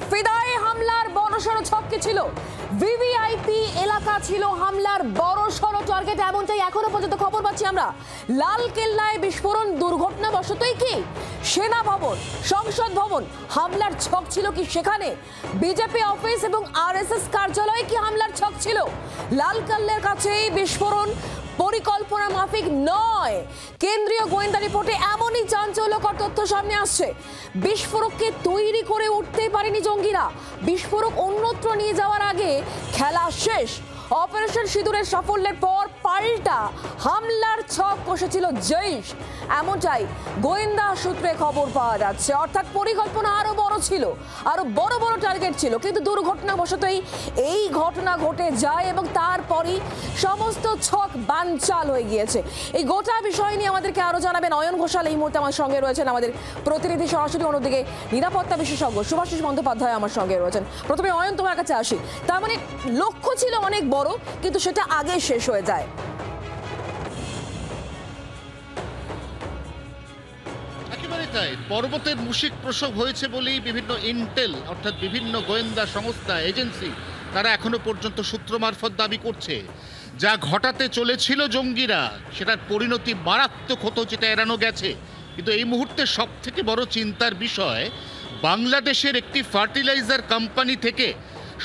ফিদায় হামলার বড়সড় ছক কি ছিল? ভিভিআইপি এলাকা ছিল হামলার বড়সড় টার্গেট, এমনটাই এখনো পর্যন্ত খবর পাচ্ছি আমরা। লাল কেল্লায় বিস্ফোরণ দুর্ঘটনাবশতই কি? সেনা ভবন, সংসদ ভবন, হামলার ছক ছিল কি সেখানে? বিজেপি অফিস এবং আরএসএস কার্যালয়ে কি হামলার ছক ছিল? লাল কেল্লার কাছেই বিস্ফোরণ পরিকল্পনা মাফিক নয়। কেন্দ্রীয় গোয়েন্দা রিপোর্টে এমনই চাঞ্চল্যকর তথ্য সামনে আসছে। বিস্ফোরককে তৈরি করে উঠতেই পারেনি জঙ্গিরা। বিস্ফোরক অন্যত্র নিয়ে যাওয়ার আগে খেলা শেষ। অপারেশন সিঁদুরের সাফল্যের পর পাল্টা হামলার ছক কষেছিল জৈশ, এমনটাই গোয়েন্দা সূত্রে খবর পাওয়া যাচ্ছে। অর্থাৎ পরিকল্পনা আরো বড় ছিল, আরো বড় বড় টার্গেট ছিল, কিন্তু দুর্ঘটনাবশতই এই ঘটনা ঘটে যায় এবং তারপরই সমস্ত ছক বানচাল হয়ে গিয়েছে। এই গোটা বিষয় নিয়ে আমাদেরকে আরো জানাবেন অয়ন ঘোষাল। এই মুহূর্তে আমার সঙ্গে রয়েছেন আমাদের প্রতিনিধি সরাসরি, অন্যদিকে নিরাপত্তা বিশেষজ্ঞ সুভাষিস বন্দ্যোপাধ্যায় আমার সঙ্গে রয়েছেন। প্রথমে অয়ন, তোমার কাছে আসি। তার মানে লক্ষ্য ছিল অনেক বড়, কিন্তু সেটা আগে শেষ হয়ে যায়। একেবারে তাই। পর্বতের মুশিক প্রসব হয়েছে বলেই বিভিন্ন ইন্টেল অর্থাৎ বিভিন্ন গোয়েন্দা সংস্থা, এজেন্সি তারা এখনো পর্যন্ত সূত্র মারফত দাবি করছে যা ঘটাতে চলেছিল জঙ্গিরা সেটার পরিণতি মারাত্মক হতো, যেটা এড়ানো গেছে। কিন্তু এই মুহূর্তে সব থেকে বড় চিন্তার বিষয়, বাংলাদেশের একটি ফার্টিলাইজার কোম্পানি থেকে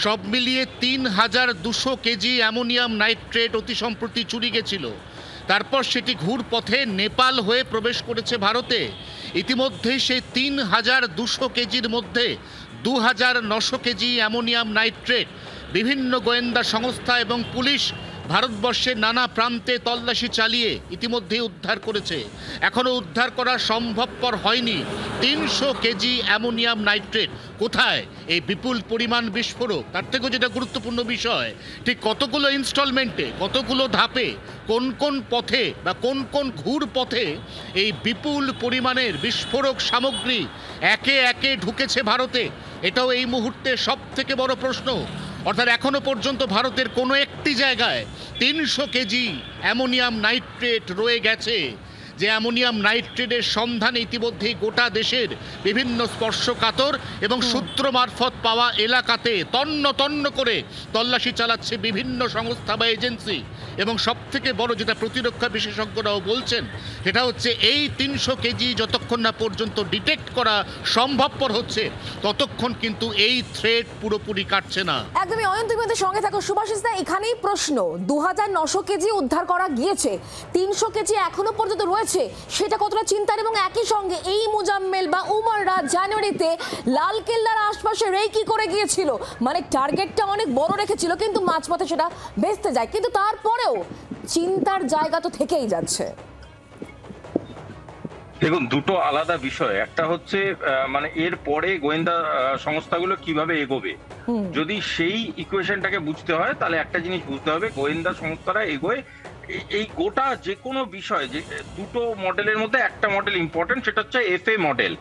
সব মিলিয়ে ৩,২০০ কেজি অ্যামোনিয়াম নাইট্রেট অতি সম্প্রতি চুরি গেছিল। তারপর সেটি ঘুর পথে নেপাল হয়ে প্রবেশ করেছে ভারতে। ইতিমধ্যেই সেই ৩,২০০ কেজির মধ্যে ২,৯০০ কেজি অ্যামোনিয়াম নাইট্রেট বিভিন্ন গোয়েন্দা সংস্থা এবং পুলিশ ভারতবর্ষের নানা প্রান্তে তল্লাশি চালিয়ে ইতিমধ্যেই উদ্ধার করেছে। এখনও উদ্ধার করা সম্ভবপর হয়নি ৩০০ কেজি অ্যামোনিয়াম নাইট্রেট। কোথায় এই বিপুল পরিমাণ বিস্ফোরক? তার থেকেও যেটা গুরুত্বপূর্ণ বিষয়, ঠিক কতগুলো ইনস্টলমেন্টে, কতগুলো ধাপে, কোন কোন পথে বা কোন কোন ঘুর পথে এই বিপুল পরিমাণের বিস্ফোরক সামগ্রী একে একে ঢুকেছে ভারতে, এটাও এই মুহূর্তে সব থেকে বড় প্রশ্ন। অর্থাৎ এখনো পর্যন্ত ভারতের কোনো একটি জায়গায় ৩০০ কেজি অ্যামোনিয়াম নাইট্রেট রয়ে গেছে, যে অ্যামোনিয়াম নাইট্রেটের সন্ধানে ইতিমধ্যেই গোটা দেশের বিভিন্ন স্পর্শকাতর এবং সূত্র মারফত পাওয়া এলাকাতে তন্ন তন্ন করে তল্লাশি চালাচ্ছে বিভিন্ন সংস্থা বা এজেন্সি। এবং সবথেকে বড় যেটা প্রতিরক্ষা বিশেষজ্ঞরাও বলছেন, সেটা হচ্ছে এই ৩০০ কেজি যতক্ষণ না পর্যন্ত ডিটেক্ট করা সম্ভবপর হচ্ছে ততক্ষণ কিন্তু এই থ্রেট পুরোপুরি কাটছে না। একদমই অয়ন, তুমি আমাদের সঙ্গে থাকো। সুভাষিস দা, এখানেই প্রশ্ন, ২,৯০০ কেজি উদ্ধার করা গিয়েছে, ৩০০ কেজি এখনো পর্যন্ত রয়েছে, সেটা কতটা চিন্তার? এবং একই সঙ্গে এই মুজাম্মেল বা উমররা জানুয়ারিতে লালকেল্লার আশপাশে রেকি করে গিয়েছিল, মানে টার্গেটটা অনেক বড় রেখেছিল, কিন্তু মাঝপথে সেটা ভেস্তে যায়। কিন্তু তারপরেও চিন্তার জায়গা তো থেকেই যাচ্ছে। দেখুন, দুটো আলাদা বিষয়। একটা হচ্ছে মানে এর পরে গোয়েন্দা সংস্থাগুলো কিভাবে এগোবে, যদি সেই ইকুয়েশনটাকে বুঝতে হয় তাহলে একটা জিনিস বুঝতে হবে, গোয়েন্দা সংস্থারা এগোয় এই গোটা যে কোনো বিষয়, যে দুটো মডেলের মধ্যে একটা মডেল ইম্পর্টেন্ট, সেটা হচ্ছে FA মডেল।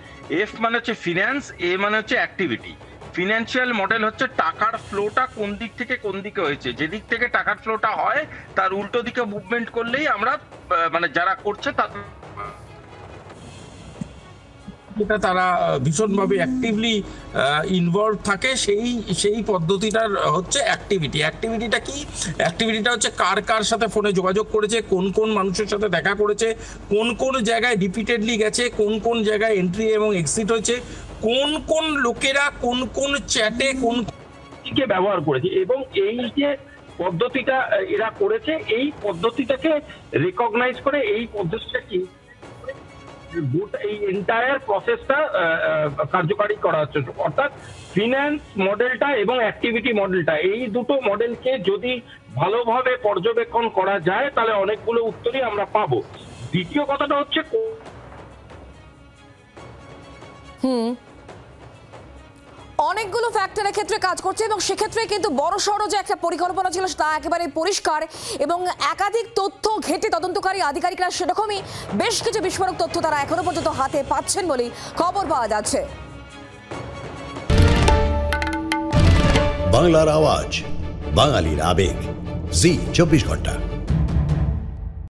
এফ মানে হচ্ছে ফিন্যান্স, এ মানে হচ্ছে অ্যাক্টিভিটি। ফিনান্সিয়াল মডেল হচ্ছে টাকার ফ্লোটা কোন দিক থেকে কোন দিকে হয়েছে, যেদিক থেকে টাকার ফ্লোটা হয় তার উল্টো দিকে মুভমেন্ট করলেই আমরা মানে যারা করছে তাদের এটা তারা ভীষণভাবে অ্যাক্টিভলি ইনভলভ থাকে, সেই পদ্ধতিটার হচ্ছে অ্যাক্টিভিটি। অ্যাক্টিভিটিটা কি? অ্যাক্টিভিটিটা হচ্ছে কার কার সাথে ফোনে যোগাযোগ করেছে, কোন কোন মানুষের সাথে দেখা করেছে, কোন কোন জায়গায় রিপিটেডলি গেছে, কোন কোন জায়গায় এন্ট্রি এবং এক্সিট হয়েছে, কোন কোন লোকেরা কোন কোন চ্যাটে কোন দিকে ব্যবহার করেছে। এবং এই যে পদ্ধতিটা এরা করেছে, এই পদ্ধতিটাকে রিকগনাইজ করে এই পদ্ধতিটা কি এই এন্টায়ার প্রসেসটা কার্যকারী করা হচ্ছে। অর্থাৎ ফিন্যান্স মডেলটা এবং অ্যাক্টিভিটি মডেলটা, এই দুটো মডেলকে যদি ভালোভাবে পর্যবেক্ষণ করা যায় তাহলে অনেকগুলো উত্তরই আমরা পাবো। দ্বিতীয় কথাটা হচ্ছে অনেকগুলো ফ্যাক্টরের ক্ষেত্রে কাজ করছে এবং সেক্ষেত্রে কিন্তু বড়সড় যে একটা পরিকল্পনা ছিল তা একেবারে পরিষ্কার, এবং একাধিক তথ্য ঘেঁটে তদন্তকারী আধিকারিকরা সেরকমই বেশ কিছু বিস্ফোরক তথ্য তারা এখনো পর্যন্ত হাতে পাচ্ছেন বলেই খবর পাওয়া যাচ্ছে। বাংলার আওয়াজ, বাঙালির আবেগ, জি 24 ঘন্টা।